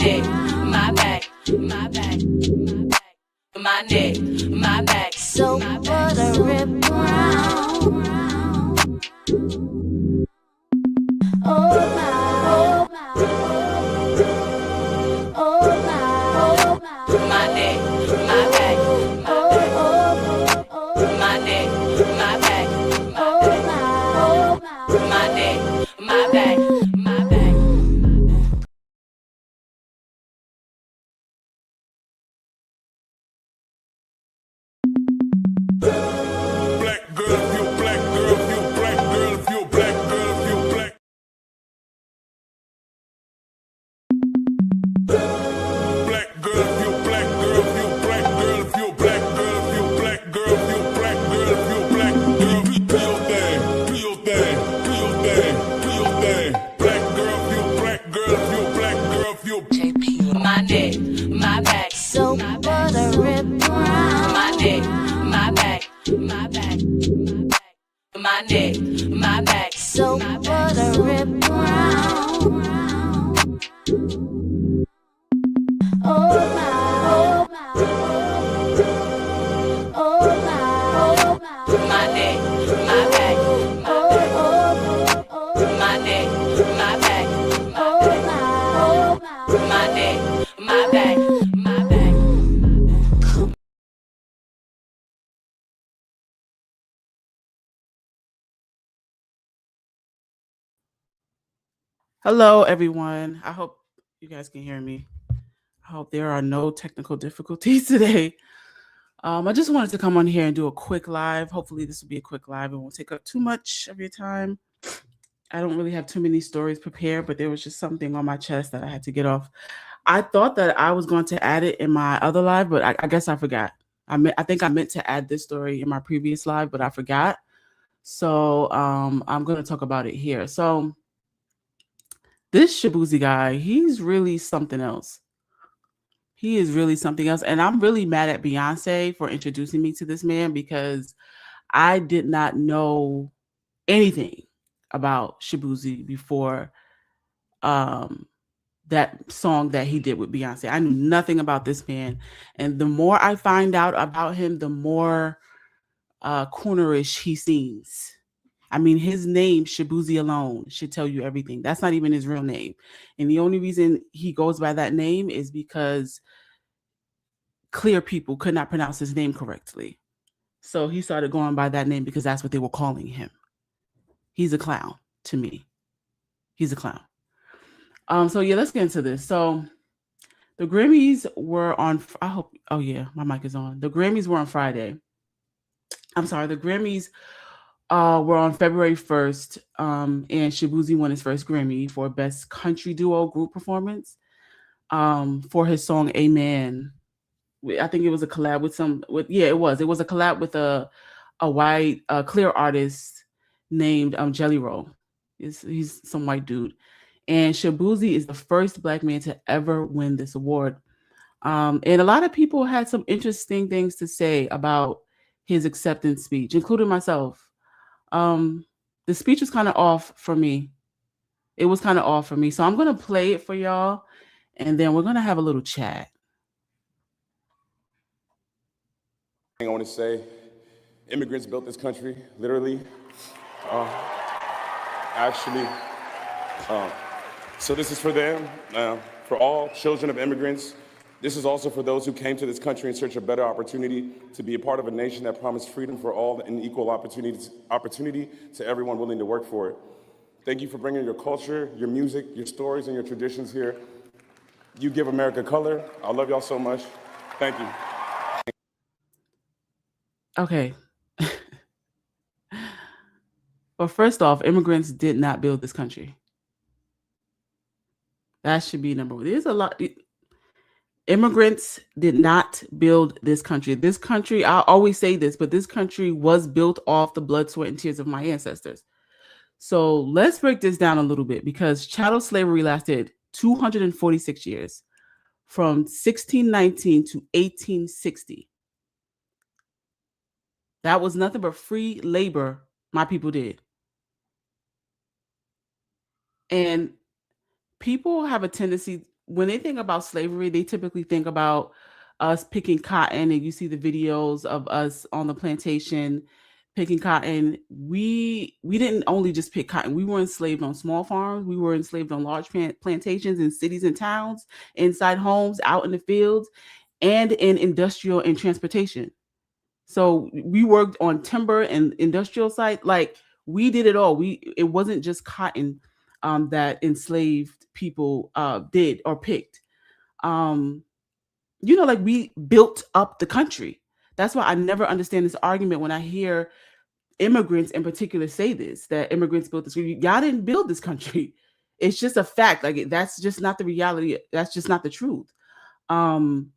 neck, my back, my back, my back, my neck, my back. So what a rip around. Oh my, oh my, oh my, oh my, my neck, my back, my neck, my back, my neck, my back, my back. Black girl, if you a black girl, if you a black girl, if you a black girl, if you a black. Black girl, if you a black girl, if you a black girl, if you a black girl, if you a black girl, if you a black girl, if you a black girl, do your thing, do your thing, do your thing, do your thing. Black girl, if you a black girl, if you a black girl, if you a JP, my neck, my back. So what a rip around. My neck, my back, my back, my back, my neck, my back. So what a rip around. Oh my, oh my, oh my, oh my, my neck, my back, my neck, my back, my neck, my back, my back. Hello, everyone. I hope you guys can hear me. I hope there are no technical difficulties today. I just wanted to come on here and do a quick live. Hopefully this will be a quick live. It won't take up too much of your time. I don't really have too many stories prepared, but there was just something on my chest that I had to get off. I thought that I was going to add it in my other live, but I guess I forgot. I think I meant to add this story in my previous live, but I forgot. So I'm going to talk about it here. So this Shaboozey guy, he's really something else. He is really something else. And I'm really mad at Beyonce for introducing me to this man because I did not know anything about Shaboozey before that song that he did with Beyonce. I knew nothing about this man. And the more I find out about him, the more cornerish he seems. I mean, his name, Shaboozey alone, should tell you everything. That's not even his real name. And the only reason he goes by that name is because clear people could not pronounce his name correctly. So he started going by that name because that's what they were calling him. He's a clown to me. He's a clown. So yeah, let's get into this. So the Grammys were on, oh yeah, my mic is on. The Grammys were on Friday. I'm sorry, the Grammys were on February 1st, and Shaboozey won his first Grammy for Best Country Duo Group Performance for his song Amen. I think it was a collab it was a collab with a white clear artist named Jelly Roll. He's some white dude. And Shaboozey is the first Black man to ever win this award. And a lot of people had some interesting things to say about his acceptance speech, including myself. The speech was kind of off for me. It was kind of off for me. So I'm going to play it for y'all, and then we're going to have a little chat. I want to say, immigrants built this country, literally. So this is for them, for all children of immigrants. This is also for those who came to this country in search of better opportunity to be a part of a nation that promised freedom for all and equal opportunity to everyone willing to work for it. Thank you for bringing your culture, your music, your stories, and your traditions here. You give America color. I love y'all so much. Thank you. Okay. Well, first off, immigrants did not build this country. That should be number one. There's a lot. Immigrants did not build this country. This country, I always say this, but this country was built off the blood, sweat, and tears of my ancestors. So let's break this down a little bit, because chattel slavery lasted 246 years, from 1619 to 1860. That was nothing but free labor my people did. And people have a tendency, when they think about slavery, they typically think about us picking cotton, and you see the videos of us on the plantation picking cotton. We didn't only just pick cotton. We were enslaved on small farms. We were enslaved on large plantations in cities and towns, inside homes, out in the fields, and in industrial and transportation. So we worked on timber and industrial site. Like we did it all. It wasn't just cotton that enslaved people did or picked. Um, like we built up the country. That's why I never understand this argument when I hear immigrants in particular say this, that immigrants built this country. Y'all didn't build this country. It's just a fact. Like that's just not the reality. That's just not the truth. Um,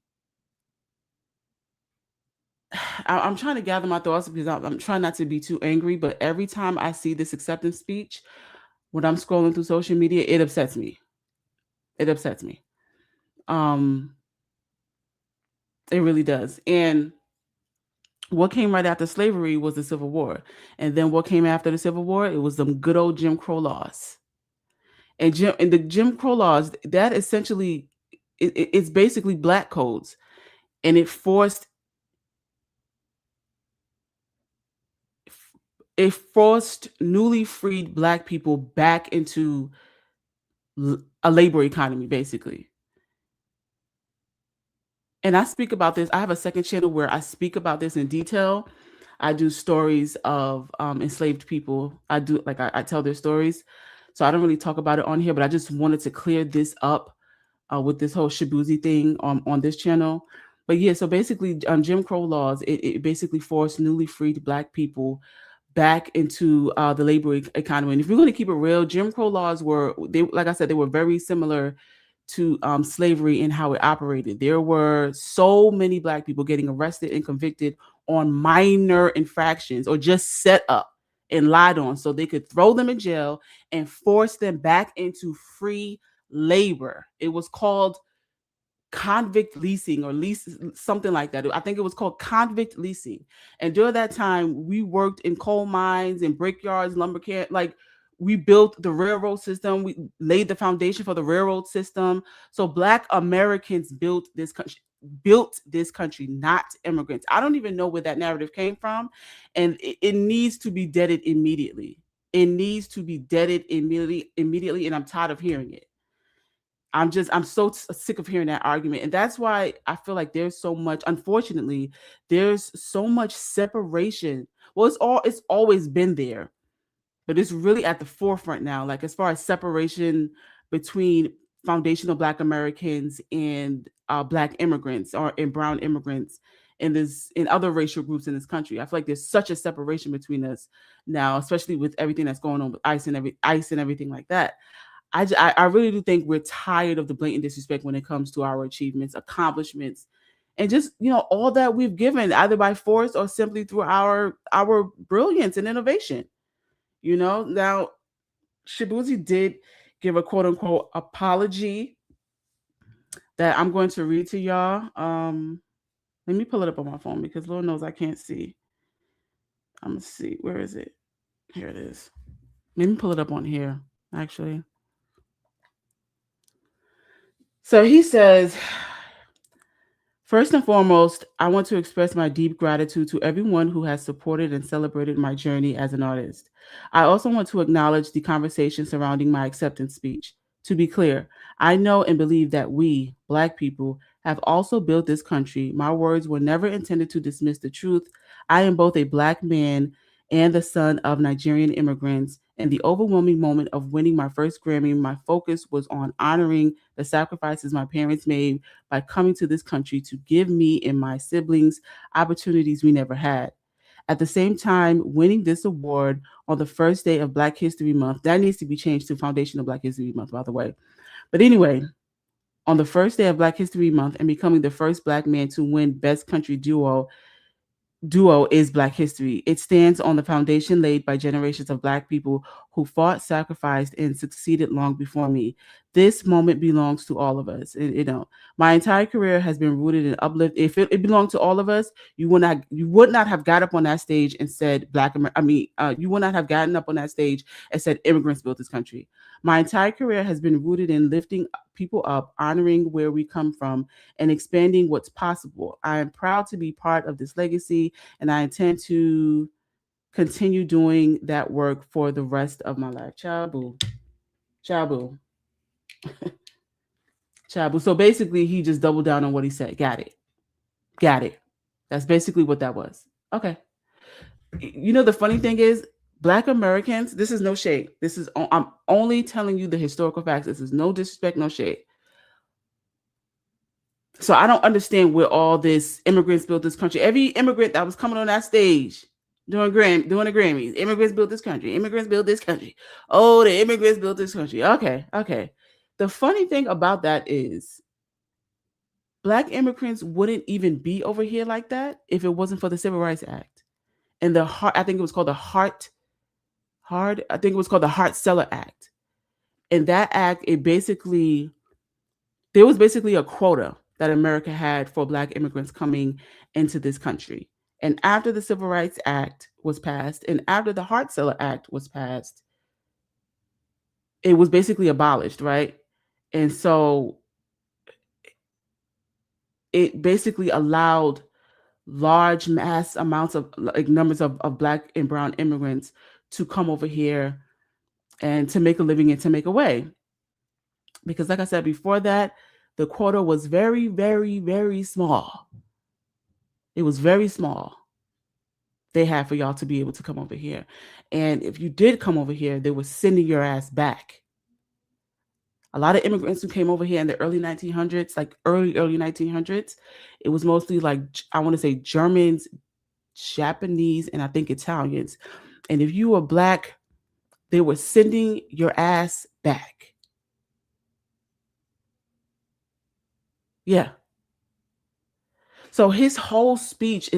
I'm trying to gather my thoughts because I'm trying not to be too angry, but every time I see this acceptance speech, when I'm scrolling through social media, it upsets me. It upsets me. It really does. And what came right after slavery was the Civil War. And then what came after the Civil War? It was some good old Jim Crow laws. And the Jim Crow laws, that essentially, it's basically black codes. And it forced newly freed black people back into a labor economy, basically. And I speak about this. I have a second channel where I speak about this in detail. I do stories of enslaved people. I tell their stories. So I don't really talk about it on here, but I just wanted to clear this up with this whole Shaboozey thing on this channel. But yeah, so basically Jim Crow laws, it basically forced newly freed black people back into the labor economy. And if we're going to keep it real, Jim Crow laws like I said, they were very similar to slavery and how it operated. There were so many black people getting arrested and convicted on minor infractions or just set up and lied on so they could throw them in jail and force them back into free labor. It was called convict leasing or lease, something like that. I think it was called convict leasing. And during that time, we worked in coal mines and brickyards, lumber camp. Like we built the railroad system. We laid the foundation for the railroad system. So Black Americans built this country, not immigrants. I don't even know where that narrative came from. And it needs to be deaded immediately. It needs to be deaded immediately. And I'm tired of hearing it. I'm so sick of hearing that argument. And that's why I feel like unfortunately, there's so much separation. Well, it's always been there, but it's really at the forefront now. Like as far as separation between foundational Black Americans and Black immigrants and brown immigrants in other racial groups in this country. I feel like there's such a separation between us now, especially with everything that's going on with ICE and everything like that. I really do think we're tired of the blatant disrespect when it comes to our achievements, accomplishments, and just, all that we've given either by force or simply through our brilliance and innovation. Now Shaboozey did give a quote unquote apology that I'm going to read to y'all. Let me pull it up on my phone because Lord knows I can't see. I'm gonna see, where is it? Here it is. Let me pull it up on here, actually. So he says, first and foremost, I want to express my deep gratitude to everyone who has supported and celebrated my journey as an artist. I also want to acknowledge the conversation surrounding my acceptance speech. To be clear, I know and believe that we, Black people, have also built this country. My words were never intended to dismiss the truth. I am both a Black man and the son of Nigerian immigrants. In the overwhelming moment of winning my first Grammy, my focus was on honoring the sacrifices my parents made by coming to this country to give me and my siblings opportunities we never had. At the same time, winning this award on the first day of Black History Month, that needs to be changed to Foundational Black History Month, by the way. But anyway, on the first day of Black History Month and becoming the first Black man to win Best Country Duo is Black history. It stands on the foundation laid by generations of Black people who fought, sacrificed, and succeeded long before me. This moment belongs to all of us. My entire career has been rooted in uplift. If it belonged to all of us, you would not have got up on that stage and said you would not have gotten up on that stage and said immigrants built this country. My entire career has been rooted in lifting people up, honoring where we come from, and expanding what's possible. I am proud to be part of this legacy, and I intend to continue doing that work for the rest of my life. Chabu. Chabu. Chabu. So basically, he just doubled down on what he said. Got it. Got it. That's basically what that was. Okay. The funny thing is, Black Americans, this is no shade. I'm only telling you the historical facts. This is no disrespect, no shade. So I don't understand where all this immigrants built this country. Every immigrant that was coming on that stage doing the Grammys, immigrants built this country. Immigrants built this country. Oh, the immigrants built this country. Okay. The funny thing about that is Black immigrants wouldn't even be over here like that if it wasn't for the Civil Rights Act. And I think it was called the Hart-Celler Act. And that act, there was basically a quota that America had for Black immigrants coming into this country. And after the Civil Rights Act was passed, and after the Hart-Celler Act was passed, it was basically abolished, right? And so it basically allowed large mass amounts of numbers of Black and brown immigrants to come over here and to make a living and to make a way. Because like I said before that, the quota was very, very, very small. It was very small. They had for y'all to be able to come over here. And if you did come over here, they were sending your ass back. A lot of immigrants who came over here in the early 1900s, like early 1900s, it was mostly like, I want to say Germans, Japanese, and I think Italians. And if you were Black, they were sending your ass back. Yeah. So his whole speech,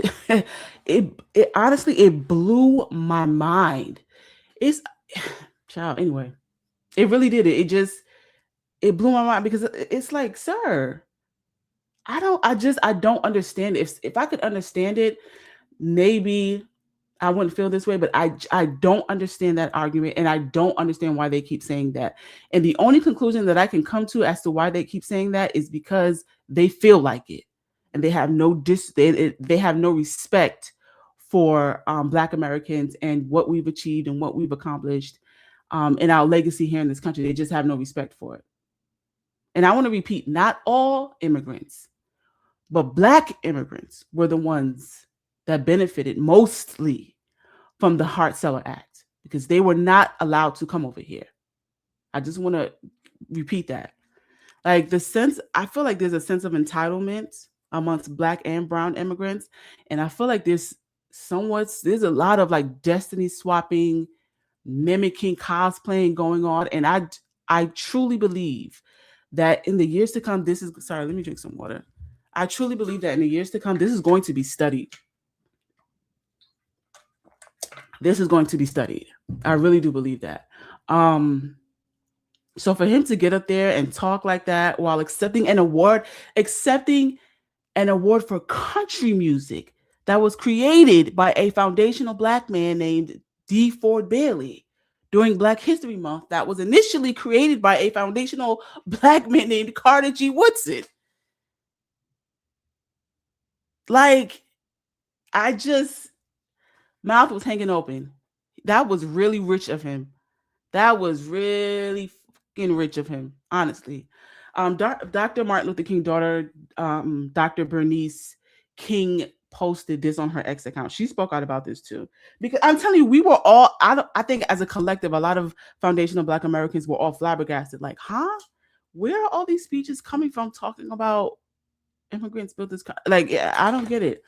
it honestly, it blew my mind. Anyway, it really did. It blew my mind because it's like, sir, I don't understand. If I could understand it, maybe I wouldn't feel this way, but I don't understand that argument, and I don't understand why they keep saying that. And the only conclusion that I can come to as to why they keep saying that is because they feel like it, and they have they have no respect for Black Americans and what we've achieved and what we've accomplished in our legacy here in this country. They just have no respect for it. And I want to repeat, not all immigrants, but Black immigrants were the ones that benefited mostly from the Hart-Celler Act because they were not allowed to come over here. I just want to repeat that. Like I feel like there's a sense of entitlement amongst Black and brown immigrants. And I feel like there's a lot of like destiny swapping, mimicking, cosplaying going on. And I truly believe that in the years to come, let me drink some water. I truly believe that in the years to come, this is going to be studied. This is going to be studied. I really do believe that. So for him to get up there and talk like that while accepting an award for country music that was created by a foundational Black man named D. Ford Bailey during Black History Month, that was initially created by a foundational Black man named Carter G. Woodson. Like, mouth was hanging open. That was really rich of him. That was really fucking rich of him, honestly. Dr. Martin Luther King's daughter, Dr. Bernice King, posted this on her X account. She spoke out about this too. Because I'm telling you, we were all, I think as a collective, a lot of foundational Black Americans were all flabbergasted. Like, huh? Where are all these speeches coming from talking about immigrants built this country? Like, yeah, I don't get it.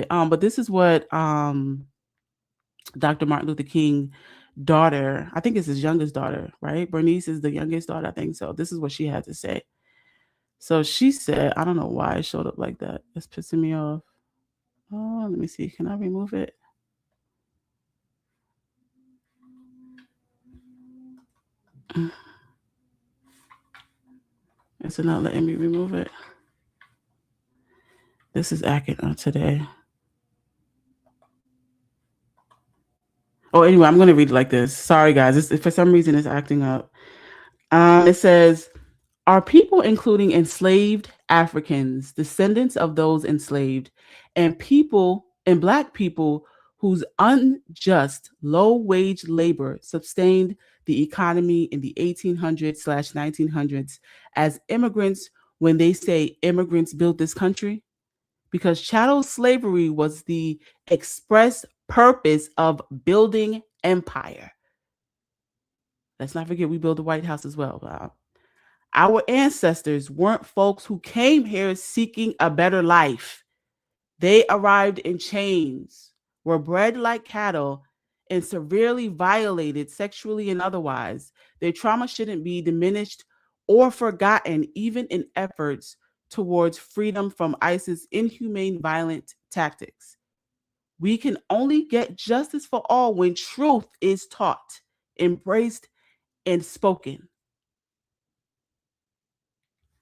But this is what Dr. Martin Luther King daughter, I think it's his youngest daughter, right? Bernice is the youngest daughter, I think so. This is what she had to say. So she said, I don't know why it showed up like that. It's pissing me off. Oh, let me see. Can I remove it? Is it not letting me remove it? This is acting up today. Oh, anyway, I'm going to read it like this. Sorry, guys. For some reason, it's acting up. It says, are people, including enslaved Africans, descendants of those enslaved, and Black people whose unjust, low-wage labor sustained the economy in the 1800s/1900s as immigrants when they say immigrants built this country? Because chattel slavery was the express purpose of building empire. Let's not forget we built the White House as well. Our ancestors weren't folks who came here seeking a better life. They arrived in chains, were bred like cattle, and severely violated sexually and otherwise. Their trauma shouldn't be diminished or forgotten, even in efforts towards freedom from ISIS' inhumane, violent tactics. We can only get justice for all when truth is taught, embraced, and spoken.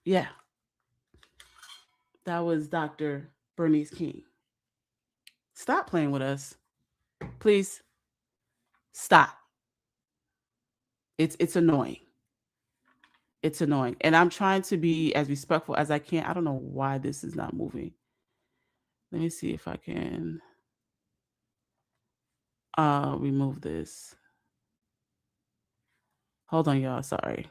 Yeah. That was Dr. Bernice King. Stop playing with us. Please. Stop. It's annoying. It's annoying. And I'm trying to be as respectful as I can. I don't know why this is not moving. Let me see if I can remove this. Hold on, y'all. Sorry.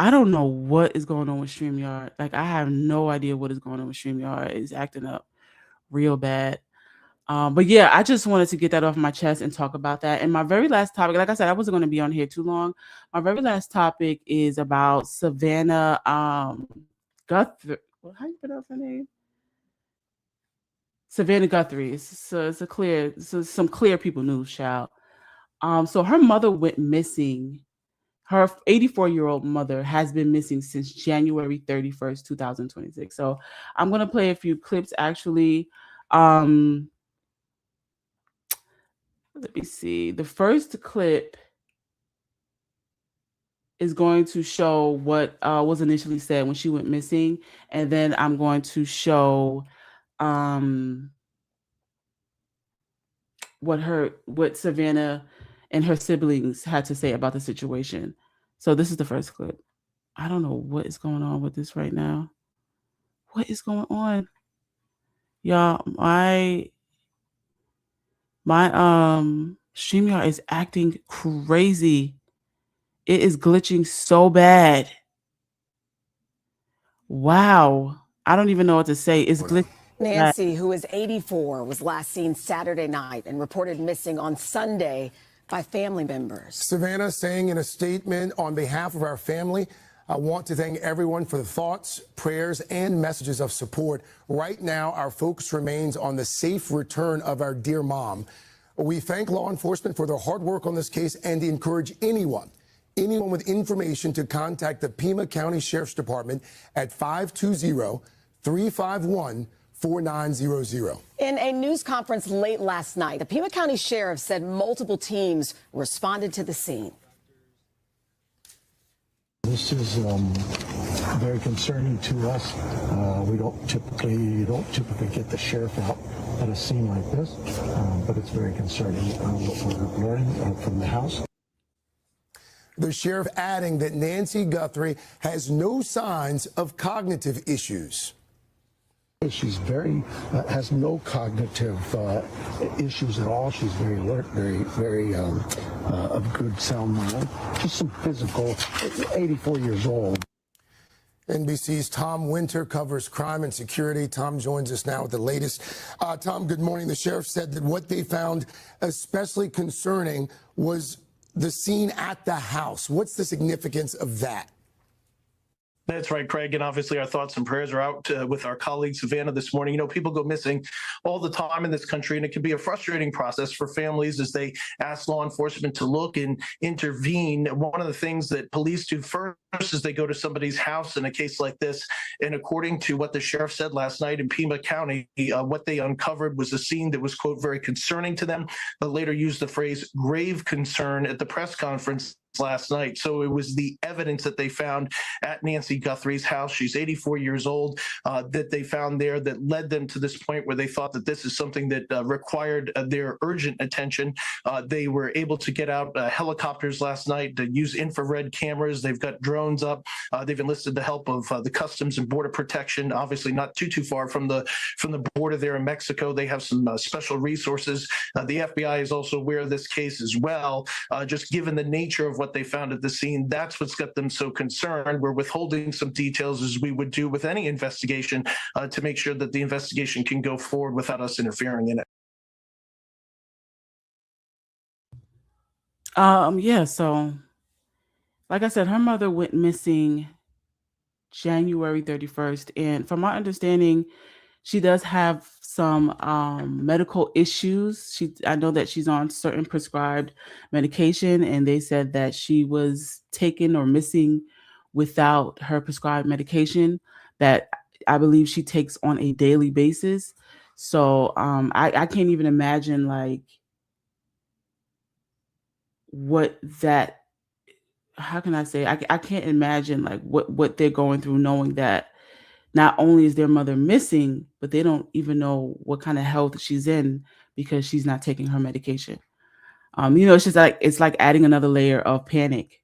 I don't know what is going on with StreamYard. Like, I have no idea what is going on with StreamYard. It's acting up real bad. But yeah, I just wanted to get that off my chest and talk about that. And my very last topic, like I said, I wasn't going to be on here too long. My very last topic is about Savannah Guthrie. How do you pronounce her name? Savannah Guthrie. It's some clear people news, child. So her mother went missing. Her 84-year-old mother has been missing since January 31st, 2026. So I'm going to play a few clips, actually. Let me see. The first clip is going to show what was initially said when she went missing. And then I'm going to show what Savannah and her siblings had to say about the situation. So this is the first clip. I don't know what is going on with this right now. What is going on? Y'all, my StreamYard is acting crazy. It is glitching so bad. Wow. I don't even know what to say. It's glitching. Nancy, who is 84, was last seen Saturday night and reported missing on Sunday by family members. Savannah saying in a statement, on behalf of our family, I want to thank everyone for the thoughts, prayers, and messages of support. Right now, our focus remains on the safe return of our dear mom. We thank law enforcement for their hard work on this case and encourage anyone with information to contact the Pima County Sheriff's Department at 520-351-4900. In a news conference late last night, the Pima County Sheriff said multiple teams responded to the scene. This is very concerning to us. You don't typically get the sheriff out at a scene like this, but it's very concerning what we're learning from the house. The sheriff adding that Nancy Guthrie has no signs of cognitive issues. She's has no cognitive issues at all. She's very alert, very of good sound mind. Just some physical, 84 years old. NBC's Tom Winter covers crime and security. Tom joins us now with the latest. Tom, good morning. The sheriff said that what they found especially concerning was the scene at the house. What's the significance of that? That's right, Craig. And obviously our thoughts and prayers are out with our colleague Savannah this morning. You know, people go missing all the time in this country, and it can be a frustrating process for families as they ask law enforcement to look and intervene. One of the things that police do first is they go to somebody's house in a case like this. And according to what the sheriff said last night in Pima County, what they uncovered was a scene that was, quote, very concerning to them, but later used the phrase grave concern at the press conference last night. So it was the evidence that they found at Nancy Guthrie's house. She's 84 years old, that they found there that led them to this point where they thought that this is something that required their urgent attention. They were able to get out helicopters last night to use infrared cameras. They've got drones up. They've enlisted the help of the Customs and Border Protection, obviously not too far from the border there in Mexico. They have some special resources. The FBI is also aware of this case as well. Just given the nature of what they found at the scene, that's what's got them so concerned. We're withholding some details, as we would do with any investigation, to make sure that the investigation can go forward without us interfering in it. Yeah, so like I said, her mother went missing January 31st, and from my understanding, she does have some medical issues. I know that she's on certain prescribed medication, and they said that she was taken or missing without her prescribed medication that I believe she takes on a daily basis. So I can't even imagine like what that, how can I say? I can't imagine like what they're going through, knowing that not only is their mother missing, but they don't even know what kind of health she's in because she's not taking her medication. It's just like, it's like adding another layer of panic,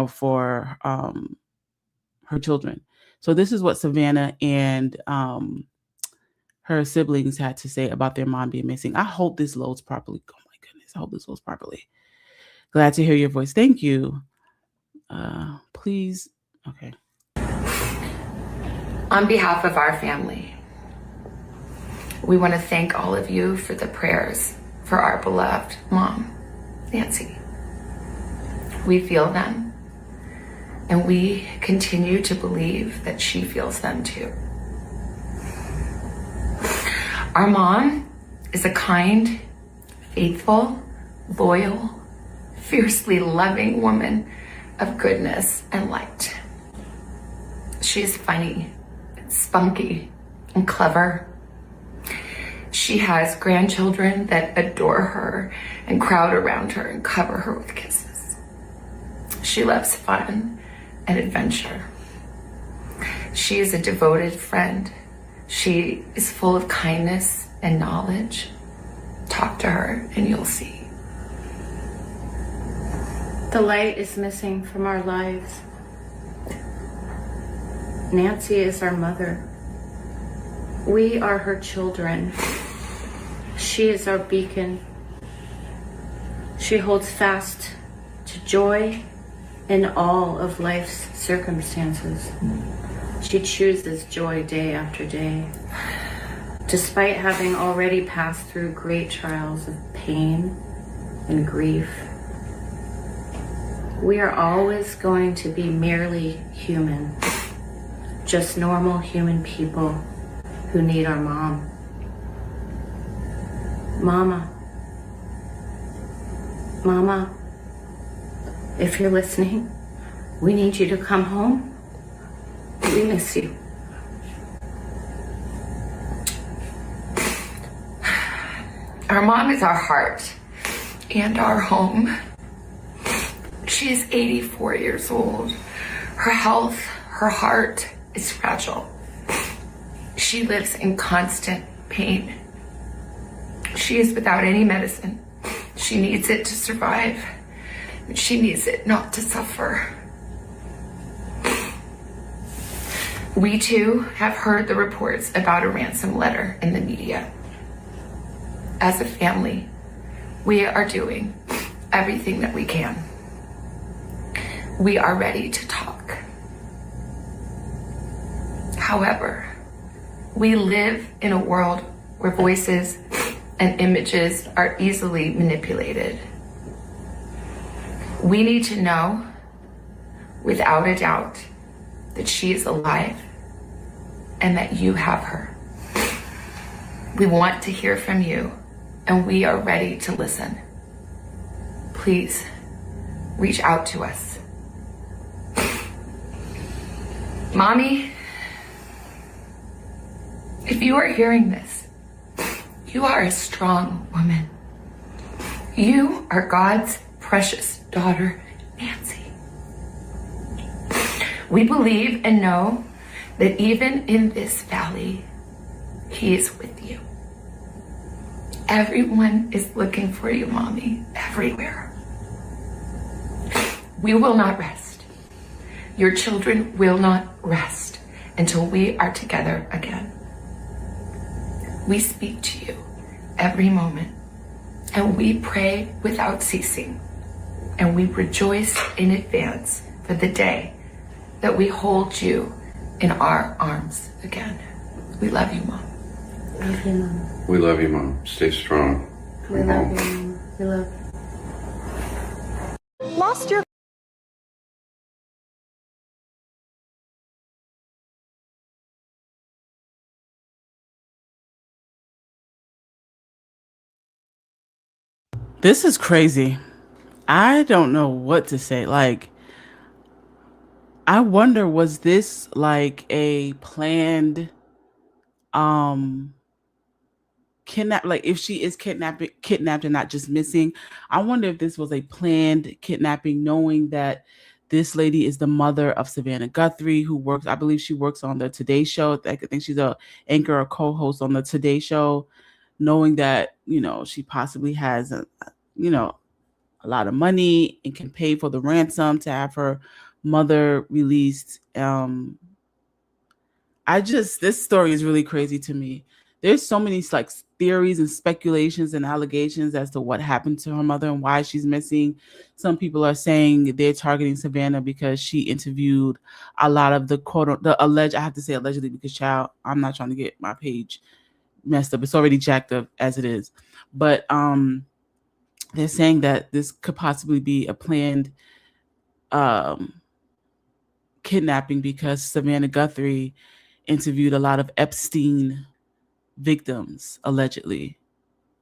for her children. So this is what Savannah and her siblings had to say about their mom being missing. I hope this loads properly. Oh my goodness, I hope this loads properly. Glad to hear your voice. Thank you. Please. Okay. On behalf of our family, we want to thank all of you for the prayers for our beloved mom, Nancy. We feel them, and we continue to believe that she feels them too. Our mom is a kind, faithful, loyal, fiercely loving woman of goodness and light. She is funny, spunky, and clever. She has grandchildren that adore her and crowd around her and cover her with kisses. She loves fun and adventure. She is a devoted friend. She is full of kindness and knowledge. Talk to her and you'll see. The light is missing from our lives. Nancy is our mother. We are her children. She is our beacon. She holds fast to joy in all of life's circumstances. She chooses joy day after day. Despite having already passed through great trials of pain and grief, we are always going to be merely human. Just normal human people who need our mom. Mama, if you're listening, we need you to come home. We miss you. Our mom is our heart and our home. She is 84 years old. Her health, her heart is fragile. She lives in constant pain. She is without any medicine. She needs it to survive. She needs it not to suffer. We too have heard the reports about a ransom letter in the media. As a family, we are doing everything that we can. We are ready to talk. However, we live in a world where voices and images are easily manipulated. We need to know without a doubt that she is alive and that you have her. We want to hear from you, and we are ready to listen. Please reach out to us. Mommy, if you are hearing this, you are a strong woman. You are God's precious daughter, Nancy. We believe and know that even in this valley, He is with you. Everyone is looking for you, Mommy, everywhere. We will not rest. Your children will not rest until we are together again. We speak to you every moment, and we pray without ceasing, and we rejoice in advance for the day that we hold you in our arms again. We love you, Mom. Love you, Mom. We love you, Mom. Stay strong. We love you, Mom. We love you. Lost your This is crazy. I don't know what to say. Like, I wonder, was this like a planned kidnap, like if she is kidnapped and not just missing? I wonder if this was a planned kidnapping, knowing that this lady is the mother of Savannah Guthrie, who works, I believe she works on the Today Show. I think she's a anchor or co-host on the Today Show, knowing that, you know, she possibly has a lot of money and can pay for the ransom to have her mother released. This story is really crazy to me. There's so many like theories and speculations and allegations as to what happened to her mother and why she's missing. Some people are saying they're targeting Savannah because she interviewed a lot of the I have to say allegedly because, child, I'm not trying to get my page messed up. It's already jacked up as it is. But they're saying that this could possibly be a planned kidnapping because Savannah Guthrie interviewed a lot of Epstein victims, allegedly.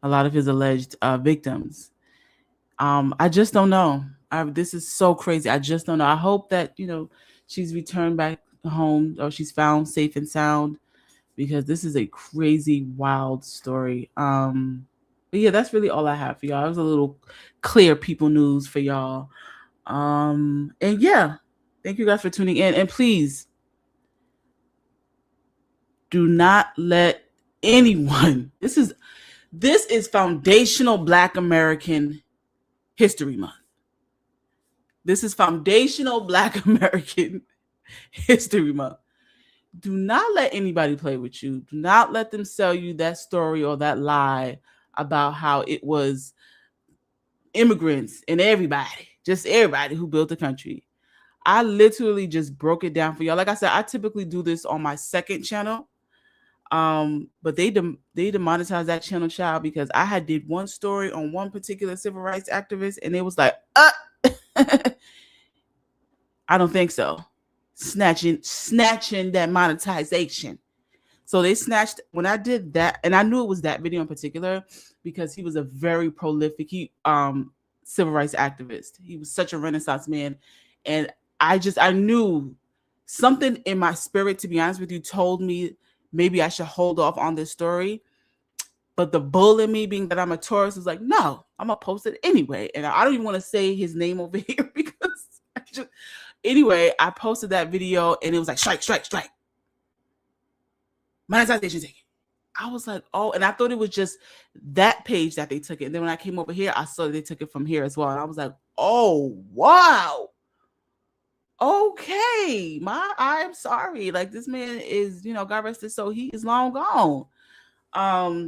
A lot of his alleged victims. I just don't know. This is so crazy. I just don't know. I hope that, you know, she's returned back home or she's found safe and sound, because this is a crazy, wild story. But yeah, that's really all I have for y'all. It was a little clear people news for y'all. And yeah, thank you guys for tuning in. And please do not let anyone, this is foundational Black American History Month. This is foundational Black American History Month. Do not let anybody play with you. Do not let them sell you that story or that lie about how it was immigrants and just everybody who built the country. I literally just broke it down for y'all. Like I said, I typically do this on my second channel. But they demonetized that channel, child, because I had did one story on one particular civil rights activist, and it was like, I don't think so. Snatching that monetization. So they snatched when I did that, and I knew it was that video in particular because he was a very prolific civil rights activist. He was such a Renaissance man, and I knew something in my spirit, to be honest with you, told me maybe I should hold off on this story. But the bull in me, being that I'm a Taurus, was like, no, I'm gonna post it anyway. And I don't even want to say his name over here because anyway, I posted that video and it was like, strike. Monetization taken. I was like, oh, and I thought it was just that page that they took it. And then when I came over here, I saw they took it from here as well. And I was like, oh, wow. Okay, I'm sorry. Like, this man is, God rest his soul, he is long gone.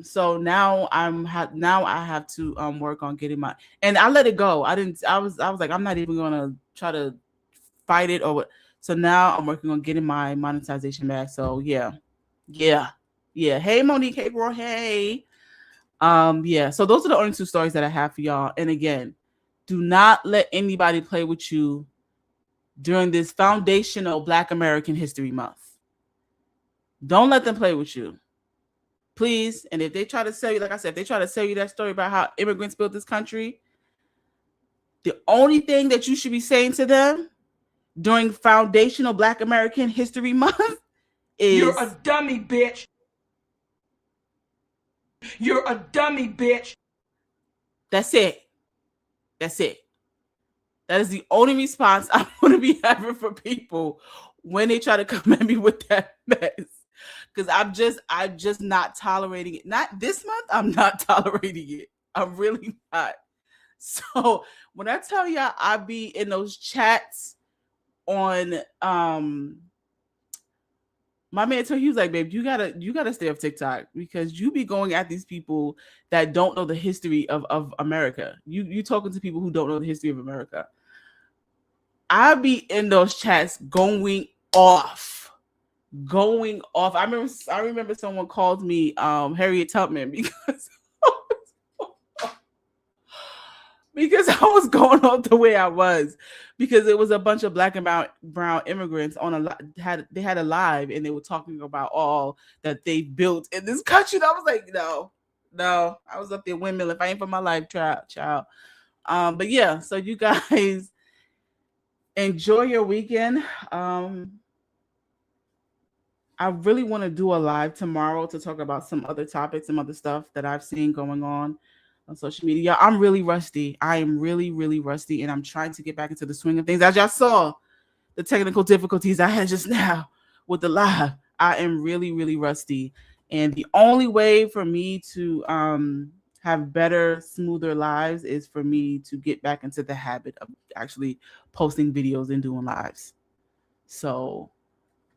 So now I have to work on getting my, and I let it go. I was like, I'm not even gonna try to fight it or what. So now I'm working on getting my monetization back. So yeah. Hey Monique, hey Roy, hey. Yeah. So those are the only two stories that I have for y'all. And again, Do not let anybody play with you during this foundational Black American History Month. Don't let them play with you. Please. And if they try to sell you, like I said, if they try to sell you that story about how immigrants built this country, the only thing that you should be saying to them during foundational Black American History Month is, "You're a dummy, bitch. You're a dummy, bitch." That's it. That's it. That is the only response I want to be having for people when they try to come at me with that mess. Because I'm just not tolerating it. Not this month, I'm not tolerating it. I'm really not. So when I tell y'all I be in those chats on my man told he was like, babe, you gotta stay off TikTok because you be going at these people that don't know the history of America. You talking to people who don't know the history of America. I be in those chats going off. I remember someone called me Harriet Tubman because I was going off the way I was, because it was a bunch of Black and brown immigrants they had a live and they were talking about all that they built in this country. And I was like, no, I was up there windmill if I ain't for my life, child. But yeah, so you guys enjoy your weekend. I really want to do a live tomorrow to talk about some other topics, some other stuff that I've seen going on social media. I'm really rusty. I am really, really rusty, and I'm trying to get back into the swing of things. As y'all saw, the technical difficulties I had just now with the live, I am really, really rusty. And the only way for me to have better, smoother lives is for me to get back into the habit of actually posting videos and doing lives. So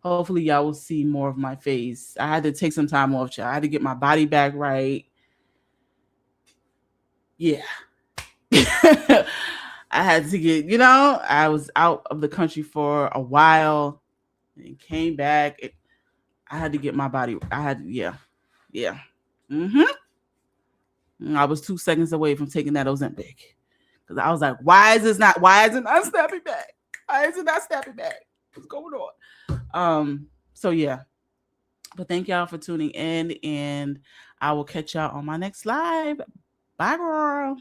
hopefully y'all will see more of my face. I had to take some time off, y'all. I had to get my body back right. Yeah. I had to get, I was out of the country for a while and came back. I had to get my body. Yeah. I was 2 seconds away from taking that Ozempic because I was like, why is it not snapping back? Why is it not snapping back? What's going on? So yeah. But thank y'all for tuning in, and I will catch y'all on my next live. Bye, girl.